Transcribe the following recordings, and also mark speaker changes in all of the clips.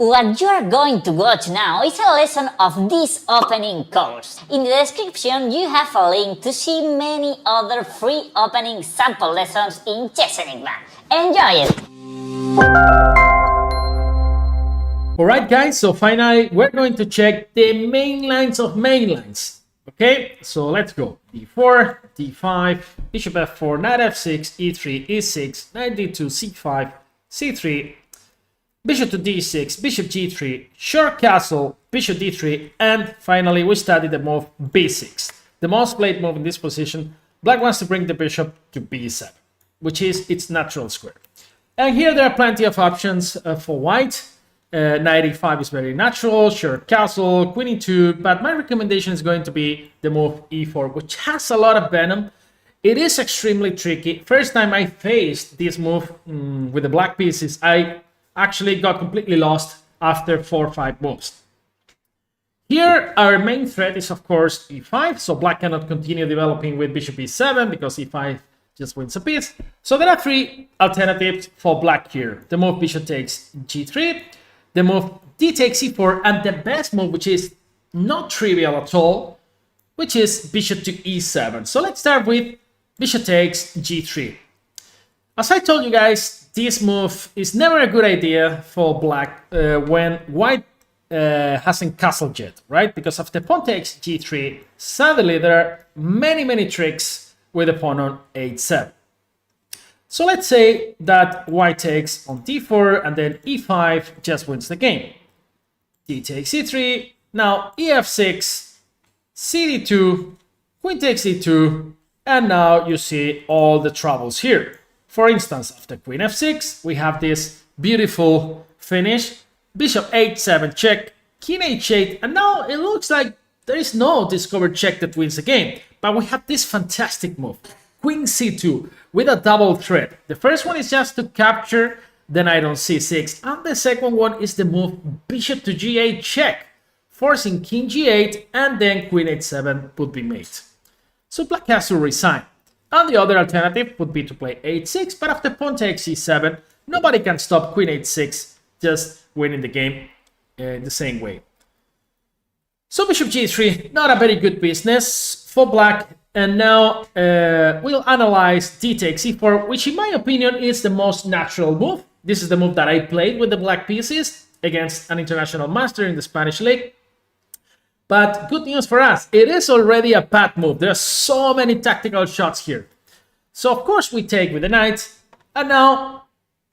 Speaker 1: What you are going to watch now is a lesson of this opening course. In the description you have a link to see many other free opening sample lessons in Chess Enigma. Enjoy it!
Speaker 2: Alright guys, so finally we're going to check the main lines of main lines. Okay, so let's go. d4, d5, bishop f4, knight f6, e3, e6, knight d2, c5, c3, bishop to d6, bishop g3, short castle, bishop d3, and finally we studied the move b6. The most played move in this position. Black wants to bring the bishop to b7, which is its natural square. And here there are plenty of options for white. Knight e5 is very natural, short castle, queen e2, but my recommendation is going to be the move e4, which has a lot of venom. It is extremely tricky. First time I faced this move with the black pieces, I actually got completely lost after 4 or 5 moves. Here our main threat is of course e5, so black cannot continue developing with bishop e7 because e5 just wins a piece. So there are 3 alternatives for black here. The move bishop takes g3, the move d takes e4, and the best move, which is not trivial at all, which is bishop to e7. So let's start with bishop takes g3. As I told you guys, this move is never a good idea for black when white hasn't castled yet, right? Because after pawn takes g3, suddenly there are many tricks with the pawn on h7. So let's say that white takes on d4 and then e5 just wins the game. D takes e3, now ef6, cd2, queen takes e2, and now you see all the troubles here. For instance, after queen f6, we have this beautiful finish, bishop h7 check, king h8, and now it looks like there is no discovered check that wins the game. But we have this fantastic move, queen c2, with a double threat. The first one is just to capture the knight on c6, and the second one is the move bishop to g8 check, forcing king g8, and then queen h7 would be mate. So black has to resign. And the other alternative would be to play h6, but after pawn takes e7, nobody can stop queen h6, just winning the game the same way. So bishop g3, not a very good business for black. And now we'll analyze d takes e4, which in my opinion is the most natural move. This is the move that I played with the black pieces against an international master in the Spanish league. But good news for us, it is already a bad move. There are so many tactical shots here. So of course we take with the knight. And now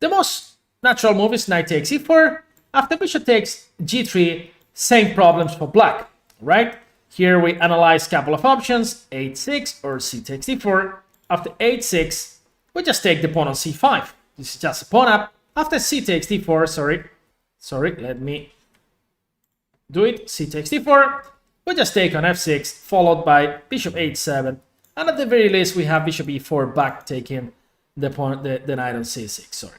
Speaker 2: the most natural move is knight takes e4. After bishop takes g3, same problems for black, right? Here we analyze a couple of options, h6 or c takes d4. After h6, we just take the pawn on c5. This is just a pawn up. After c takes d4, sorry, let me do it. C takes d4, we just take on f6, followed by bishop h7, and at the very least we have bishop e4 back taking the pawn, the knight on c6. Sorry.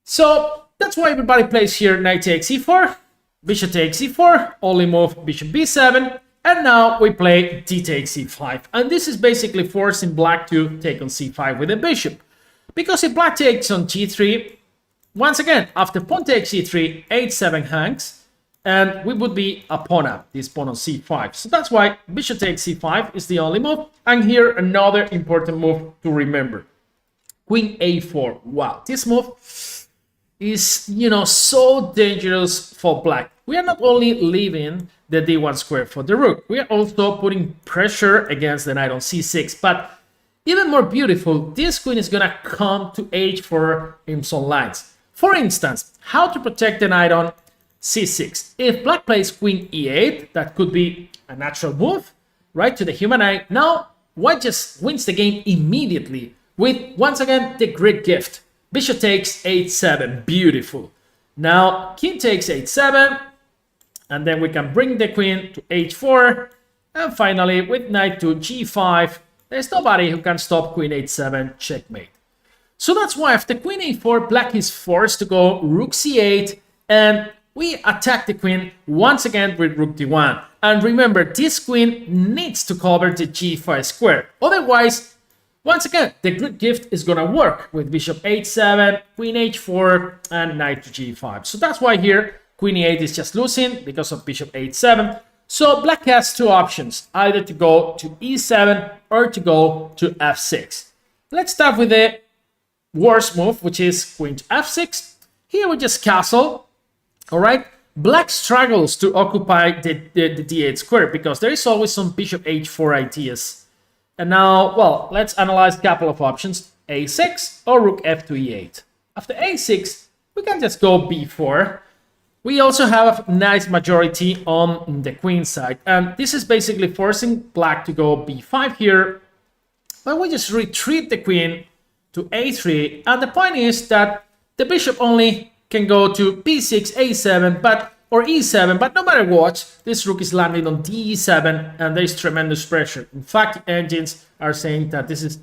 Speaker 2: So that's why everybody plays here knight takes e4, bishop takes e4, only move bishop b7, and now we play d takes e5, and this is basically forcing black to take on c5 with the bishop, because if black takes on g3, once again after pawn takes e3, h7 hangs. And we would be a pawn up, this pawn on c5. So that's why bishop takes c5 is the only move. And here another important move to remember. Queen a4. Wow, this move is, so dangerous for black. We are not only leaving the d1 square for the rook, we are also putting pressure against the knight on c6. But even more beautiful, this queen is gonna come to h4 in some lines. For instance, how to protect the knight on c6. If black plays queen e8, that could be a natural move, right, to the human eye. Now, white just wins the game immediately with, once again, the Greek gift. Bishop takes h7, beautiful. Now, king takes h7, and then we can bring the queen to h4, and finally, with knight to g5, there's nobody who can stop queen h7, checkmate. So that's why after queen a4, black is forced to go rook c8, and we attack the queen once again with rook d1. And remember, this queen needs to cover the g5 square. Otherwise, Once again, the Greek gift is gonna work with bishop h7, queen h4, and knight to g5. So that's why here queen e8 is just losing because of bishop h7. So black has two options, either to go to e7 or to go to f6. Let's start with the worst move, which is queen to f6. Here we just castle. All right. Black struggles to occupy the d8 square because there is always some bishop h4 ideas. And now, well, let's analyze a couple of options. a6 or rook f to e8. After a6, we can just go b4. We also have a nice majority on the queen side. And this is basically forcing black to go b5 here. But we just retreat the queen to a3. And the point is that the bishop only can go to b6, a7, or e7, but no matter what, this rook is landing on d7, and there is tremendous pressure. In fact, engines are saying that this is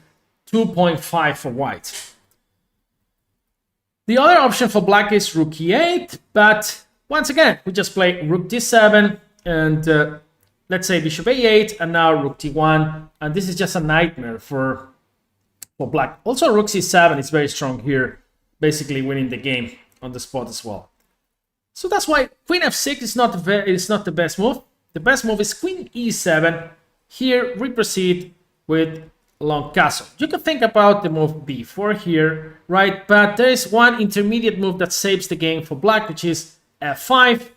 Speaker 2: 2.5 for white. The other option for black is rook e8, but once again, we just play rook d7, and let's say bishop a8, and now rook d1, and this is just a nightmare for black. Also, rook c7 is very strong here, basically winning the game on the spot as well. So that's why queen f6 is not the best move. The best move is queen e7. Here we proceed with long castle. You can think about the move b4 here, right? But there is one intermediate move that saves the game for black, which is f5.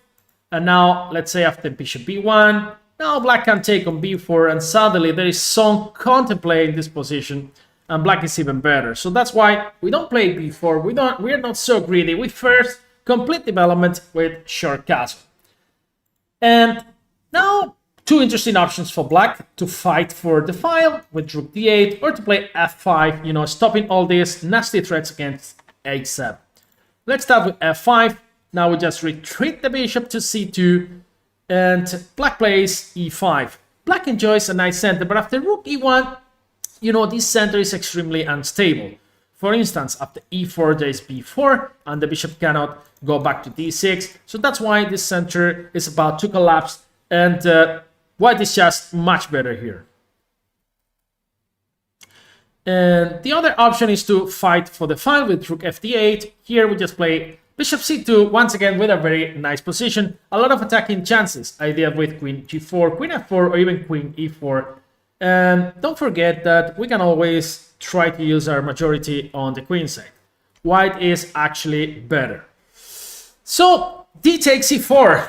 Speaker 2: And now let's say after bishop b1, now black can take on b4, and suddenly there is some contemplating this position, and black is even better. So that's why we don't play b4. We're not so greedy. We first complete development with short castle. And now two interesting options for black: to fight for the file with rook d8, or to play f5, you know, stopping all these nasty threats against h7. Let's start with f5. Now we just retreat the bishop to c2, and black plays e5. Black enjoys a nice center, but after rook e1, you know, this center is extremely unstable. For instance, after e4, there is b4, and the bishop cannot go back to d6. So that's why this center is about to collapse, and white is just much better here. And the other option is to fight for the file with rook fd8. Here we just play bishop c2, once again with a very nice position. A lot of attacking chances, either with queen g4, queen f4, or even queen e4. And don't forget that we can always try to use our majority on the queen side. White is actually better. So d takes e4,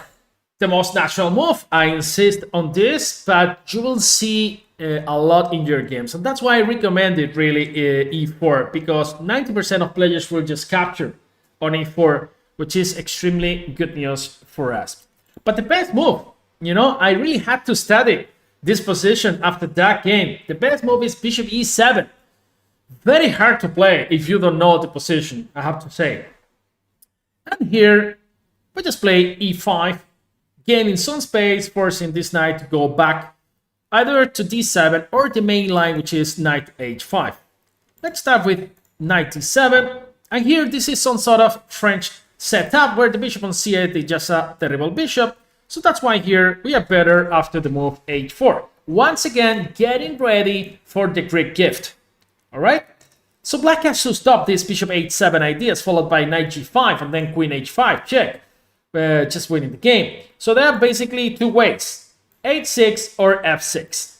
Speaker 2: the most natural move. I insist on this, but you will see a lot in your games, and that's why I recommend it really, e4, because 90% of players will just capture on e4, which is extremely good news for us. But the best move, you know, I really had to study this position after that game. The best move is bishop e7. Very hard to play if you don't know the position, I have to say. And here we just play e5, gaining some space, forcing this knight to go back either to d7 or the main line, which is knight h5. Let's start with knight d7, and here this is some sort of French setup where the bishop on c8 is just a terrible bishop. So that's why here we are better after the move h4. Once again, getting ready for the Greek gift. All right? So black has to stop these bishop h7 ideas, followed by knight g5 and then queen h5 check, just winning the game. So there are basically two ways: h6 or f6.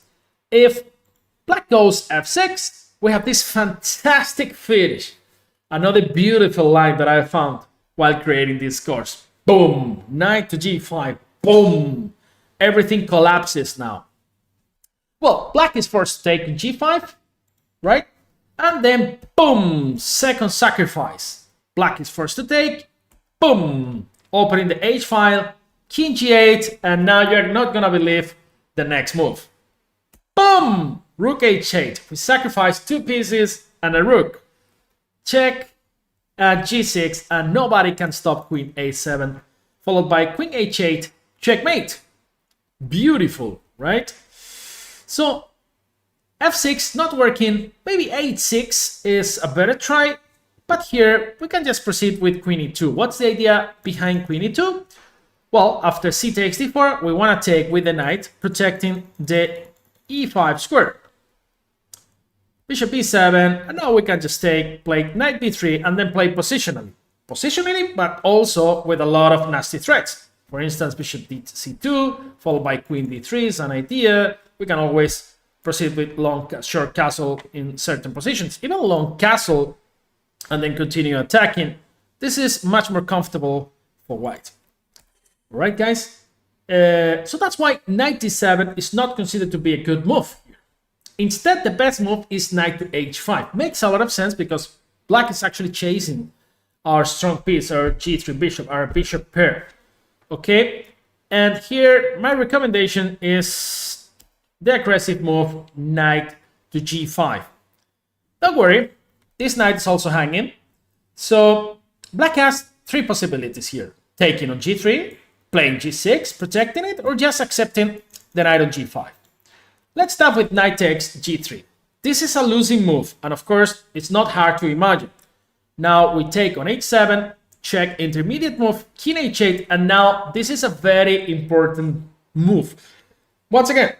Speaker 2: If black goes f6, we have this fantastic finish. Another beautiful line that I found while creating this course. Boom! Knight to g5. Boom! Everything collapses now. Well, black is forced to take g5, right? And then, boom! Second sacrifice. Black is forced to take. Boom! Opening the h file. King g8. And now you're not gonna believe the next move. Boom! Rook h8. We sacrifice two pieces and a rook. Check. And g6. And nobody can stop queen a7. Followed by queen h8. Checkmate. Beautiful, right? So f6 not working. Maybe h6 is a better try. But here we can just proceed with queen e2. What's the idea behind queen e2? Well, after c takes d4, we want to take with the knight, protecting the e5 square. bishop b7, and now we can just play knight b3, and then play positionally. Positionally, but also with a lot of nasty threats. For instance, bishop c2, followed by queen d3 is an idea. We can always proceed with short castle in certain positions. Even long castle, and then continue attacking. This is much more comfortable for white. All right, guys? So that's why knight d7 is not considered to be a good move. Instead, the best move is knight to h5. Makes a lot of sense because black is actually chasing our strong piece, our g3 bishop, our bishop pair. Okay, and here my recommendation is the aggressive move knight to g5. Don't worry, this knight is also hanging. So black has three possibilities here. Taking on g3, playing g6, protecting it, or just accepting the knight on g5. Let's start with knight takes g3. This is a losing move, and of course, it's not hard to imagine. Now we take on h7, check intermediate move, king h8, and now this is a very important move. Once again,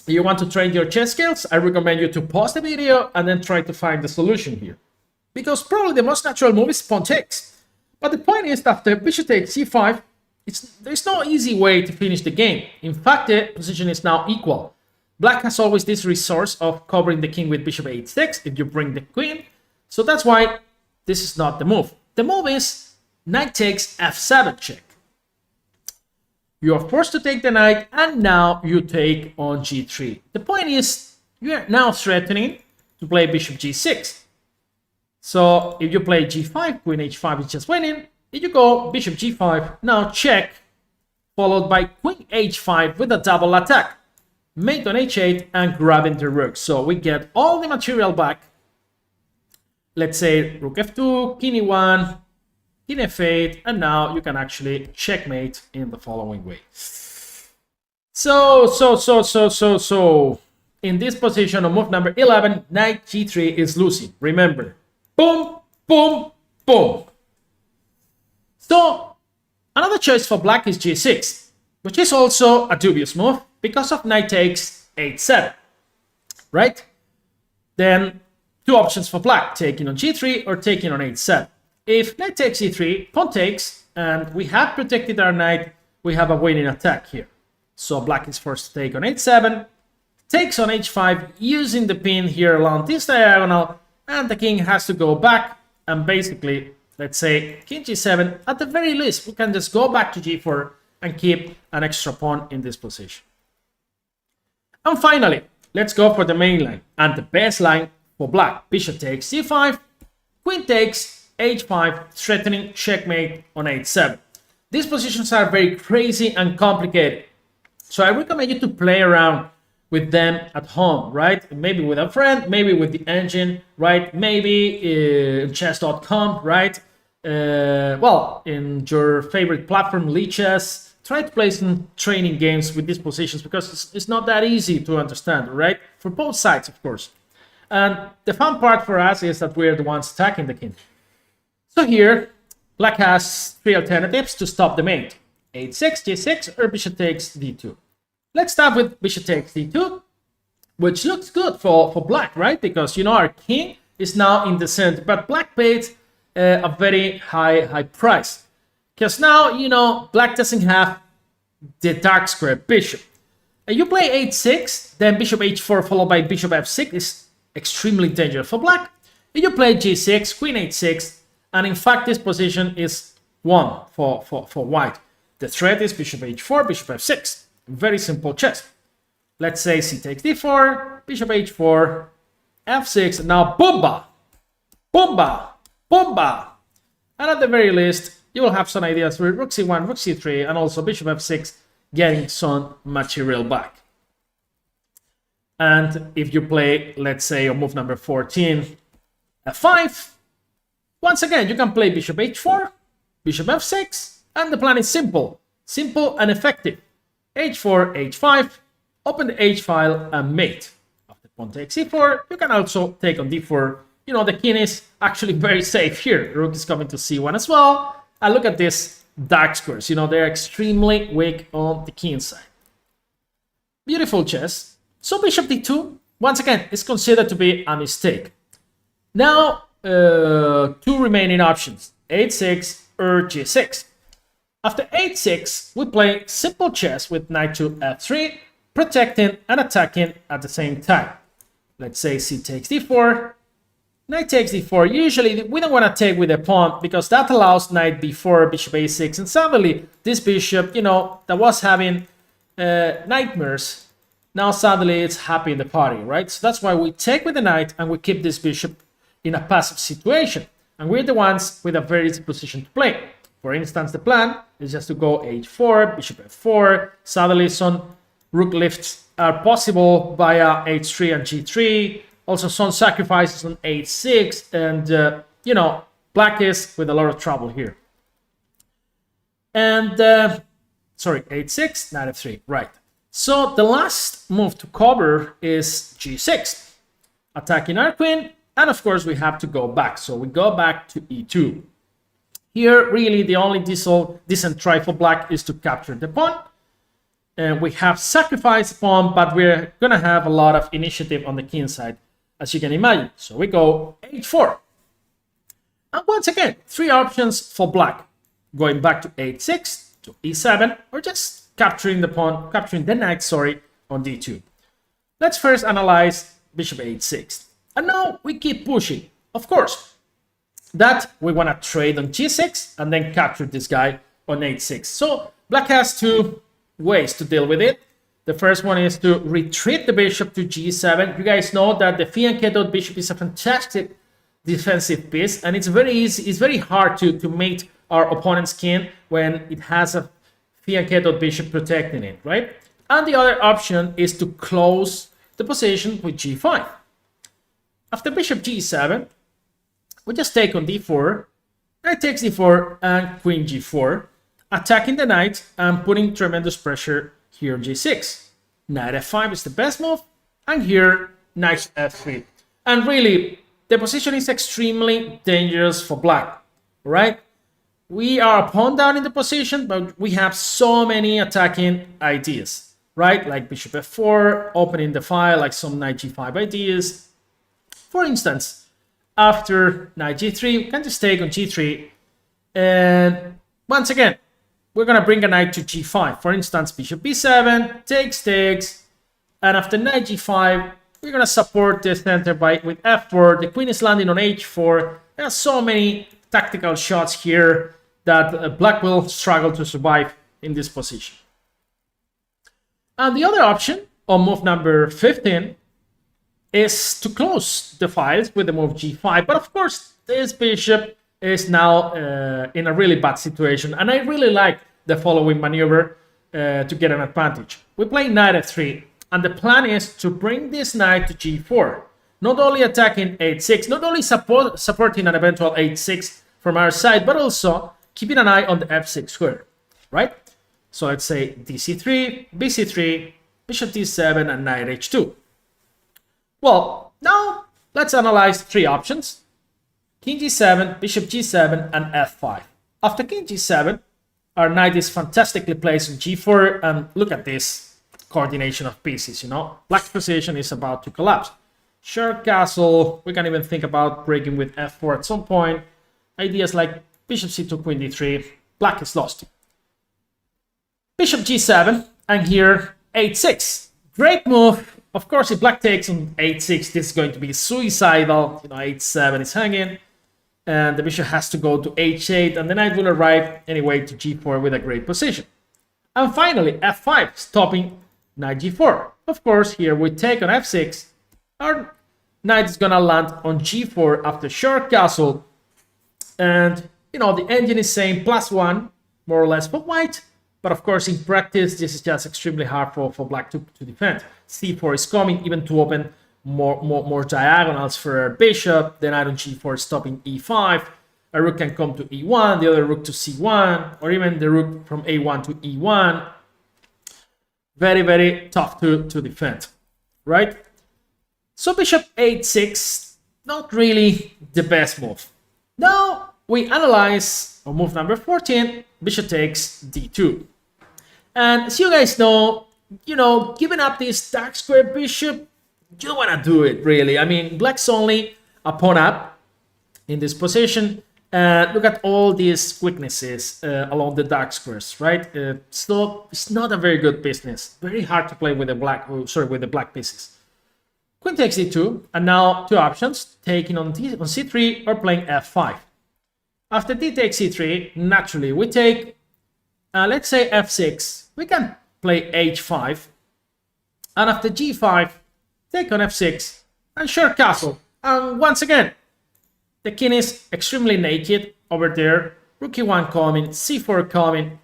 Speaker 2: if you want to train your chess skills, I recommend you to pause the video and then try to find the solution here. Because probably the most natural move is pawn takes. But the point is that after bishop takes c5, there's no easy way to finish the game. In fact, the position is now equal. Black has always this resource of covering the king with bishop h6 if you bring the queen. So that's why this is not the move. The move is knight takes f7 check. You are forced to take the knight, and now you take on g3. The point is, you are now threatening to play bishop g6. So if you play g5, queen h5 is just winning. If you go bishop g5, now check, followed by queen h5 with a double attack. Mate on h8 and grabbing the rook. So we get all the material back. Let's say rook f2, king e1, king f8, and now you can actually checkmate in the following way. So in this position on move number 11, knight g3 is losing. Remember, boom, boom, boom. So another choice for black is g6, which is also a dubious move because of knight takes h7, right? Then two options for black, taking on g3 or taking on h7. If knight takes e3, pawn takes, and we have protected our knight, we have a winning attack here. So black is forced to take on h7, takes on h5, using the pin here along this diagonal, and the king has to go back, and basically, let's say king g7, at the very least, we can just go back to g4 and keep an extra pawn in this position. And finally, let's go for the main line, and the best line for black. Bishop takes c5, queen takes h5, threatening checkmate on h7. These positions are very crazy and complicated, so I recommend you to play around with them at home, right? Maybe with a friend, maybe with the engine, right? Maybe chess.com, right? Well, in your favorite platform, Lichess. Try to play some training games with these positions because it's not that easy to understand, right? For both sides, of course. And the fun part for us is that we're the ones attacking the king. So here, black has three alternatives to stop the mate. h6, g6, or bishop takes d2. Let's start with bishop takes d2, which looks good for black, right? Because, you know, our king is now in the center, but black paid a very high price. Because now, you know, black doesn't have the dark square bishop. You play h6, then bishop h4 followed by bishop f6 is extremely dangerous for black. If you play g6, queen h6, and in fact this position is won for white. The threat is bishop h4, bishop f6. Very simple chess. Let's say c takes d4, bishop h4, f6, now boomba, boomba, boomba. And at the very least, you will have some ideas with rook c1, rook c3, and also bishop f6 getting some material back. And if you play, let's say, on move number 14, f5, once again, you can play bishop h4, bishop f6, and the plan is simple. Simple and effective. h4, h5, open the h file and mate. After pawn takes e4, you can also take on d4. You know, the king is actually very safe here. The rook is coming to c1 as well. And look at this dark squares. You know, they're extremely weak on the king side. Beautiful chess. So bishop d2, once again, it's considered to be a mistake. Now, two remaining options, h6 or g6. After h6, we play simple chess with knight to f3, protecting and attacking at the same time. Let's say c takes d4, knight takes d4. Usually, we don't want to take with a pawn because that allows knight b4, bishop a6, and suddenly this bishop, that was having nightmares, now suddenly it's happy in the party, right? So that's why we take with the knight and we keep this bishop in a passive situation. And we're the ones with a very easy position to play. For instance, the plan is just to go h4, bishop f4. Suddenly some rook lifts are possible via h3 and g3. Also some sacrifices on h6. And, black is with a lot of trouble here. And, sorry, h6, knight f3, right. So the last move to cover is g6. Attacking our queen. And of course, we have to go back. So we go back to e2. Here, really, the only decent try for black is to capture the pawn. And we have sacrificed pawn, but we're going to have a lot of initiative on the king side, as you can imagine. So we go h4. And once again, three options for black. Going back to h6, to e7, or just capturing the pawn, capturing the knight, sorry, on d2. Let's first analyze bishop h6. And now we keep pushing. Of course, that we want to trade on g6 and then capture this guy on h6. So black has two ways to deal with it. The first one is to retreat the bishop to g7. You guys know that the fianchettoed bishop is a fantastic defensive piece, and it's very easy, it's very hard to mate our opponent's king when it has a fianchettoed bishop protecting it, right? And the other option is to close the position with g5. After bishop g7, we just take on d4, knight takes d4, and queen g4, attacking the knight and putting tremendous pressure here on g6. Knight f5 is the best move, and here knight f3. And really, the position is extremely dangerous for black, right? We are a pawn down in the position, but we have so many attacking ideas, right? Like bishop f4, opening the file, like some knight g5 ideas. For instance, after knight g3, we can just take on g3. And once again, we're going to bring a knight to g5. For instance, bishop b7, takes. And after knight g5, we're going to support the center with f4. The queen is landing on h4. There are so many tactical shots here that black will struggle to survive in this position. And the other option, on move number 15, is to close the files with the move g5. But of course, this bishop is now in a really bad situation. And I really like the following maneuver to get an advantage. We play knight f3. And the plan is to bring this knight to g4. Not only attacking h6, not only supporting an eventual h6 from our side, but also keeping an eye on the f6 square, right? So let's say dc3, bc3, bishop d7, and knight h2. Well, now let's analyze three options. King g7, bishop g7, and f5. After king g7, our knight is fantastically placed on g4, and look at this coordination of pieces, Black's position is about to collapse. Short castle, we can even think about breaking with f4 at some point. Ideas like bishop c2, queen d3, black is lost. Bishop g7, and here h6. Great move. Of course, if black takes on h6, this is going to be suicidal. h7 is hanging, and the bishop has to go to h8, and the knight will arrive anyway to g4 with a great position. And finally, f5, stopping knight g4. Of course, here we take on f6. Our knight is gonna land on g4 after short castle, and the engine is saying +1 more or less for white. But of course, in practice, this is just extremely hard for black to defend. c4 is coming, even to open more diagonals for our bishop. The knight on g4 stopping e5. A rook can come to e1, the other rook to c1, or even the rook from a1 to e1. Very, very tough to defend, right? So bishop h6, not really the best move. Now we analyze on move number 14, bishop takes d2. And as you guys know, giving up this dark square bishop, you don't want to do it really. I mean, black's only a pawn up in this position. Look at all these weaknesses along the dark squares, right? So it's not a very good business. Very hard to play with the black pieces. Queen takes e2, and now two options: taking on c3 or playing f5. After d takes e3, naturally we take, let's say f6. We can play h5, and after g5, take on f6 and short castle. And once again, the king is extremely naked over there. Rook e1 coming, c4 coming,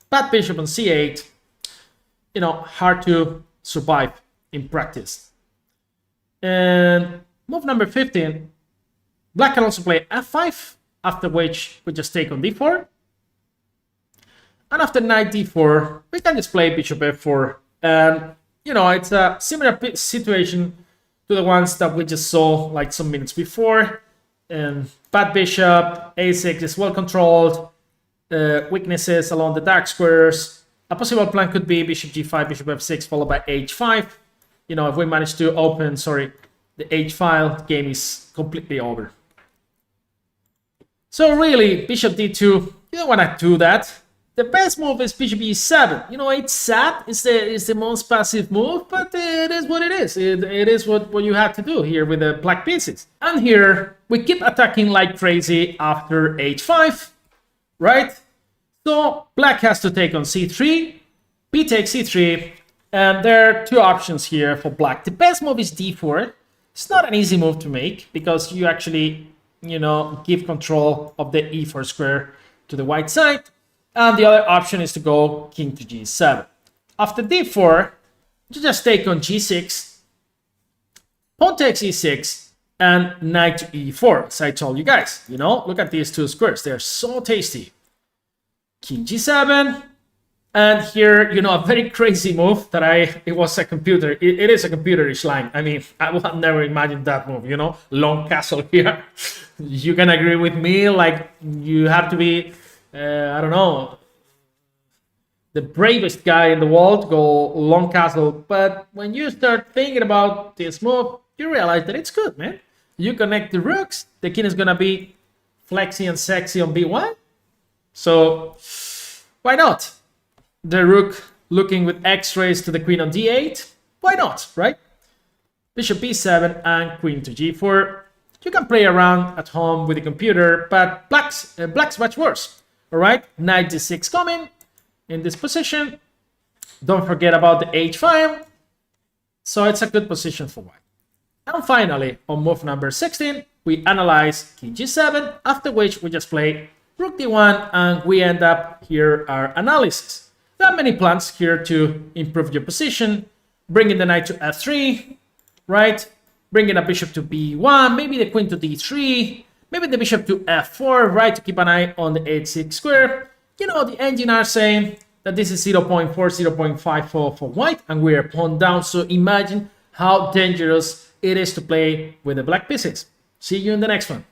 Speaker 2: bad bishop on c8. You know, hard to survive in practice. And move number 15. Black can also play f5, after which we just take on d4. And after knight d4, we can just play bishop f4. And, you know, it's a similar situation to the ones that we just saw like some minutes before. And bad bishop, a6 is well controlled, weaknesses along the dark squares. A possible plan could be bishop g5, bishop f6, followed by h5. You know, if we manage to open, the h file, the game is completely over. So really, bishop d2, you don't want to do that. The best move is bishop e7. You know, it's sad, it's the most passive move, but it is what it is. It is what you have to do here with the black pieces. And here, we keep attacking like crazy after h5, right? So black has to take on c3, b takes c3, and there are two options here for black. The best move is d4. It's not an easy move to make because you actually, you know, give control of the e4 square to the white side. And the other option is to go king to g7. After d4, you just take on g6, pawn takes e6, and knight to e4. As I told you guys, you know, look at these two squares. They're so tasty. King g7. And here, you know, a very crazy move that it was a computer. It is a computerish line. I mean, I would have never imagined that move, you know, long castle here. You can agree with me, like you have to be, I don't know, the bravest guy in the world to go long castle. But when you start thinking about this move, you realize that it's good, man. You connect the rooks, the king is going to be flexy and sexy on b1. So why not? The rook looking with x-rays to the queen on d8. Why not, right? Bishop b7 and queen to g4. You can play around at home with the computer, but black's much worse. All right, knight d6 coming in this position. Don't forget about the h file. So it's a good position for white. And finally, on move number 16, we analyze king g7, after which we just play rook d1, and we end up here our analysis. There are many plans here to improve your position. Bringing the knight to f3, right? Bringing a bishop to b1, maybe the queen to d3, maybe the bishop to f4, right? To keep an eye on the h6 square. You know, the engine are saying that this is 0.4, 0.5 for white, and we're pawn down. So imagine how dangerous it is to play with the black pieces. See you in the next one.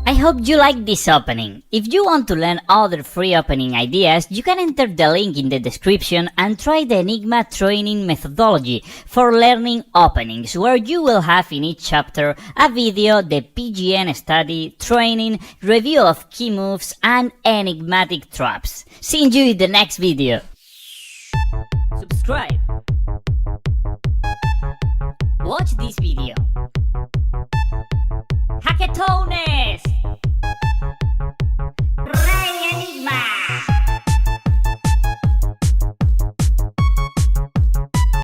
Speaker 1: I hope you liked this opening. If you want to learn other free opening ideas, you can enter the link in the description and try the Enigma training methodology for learning openings, where you will have in each chapter a video, the PGN study, training, review of key moves, and enigmatic traps. See you in the next video. Subscribe. Watch this video. Hackatone!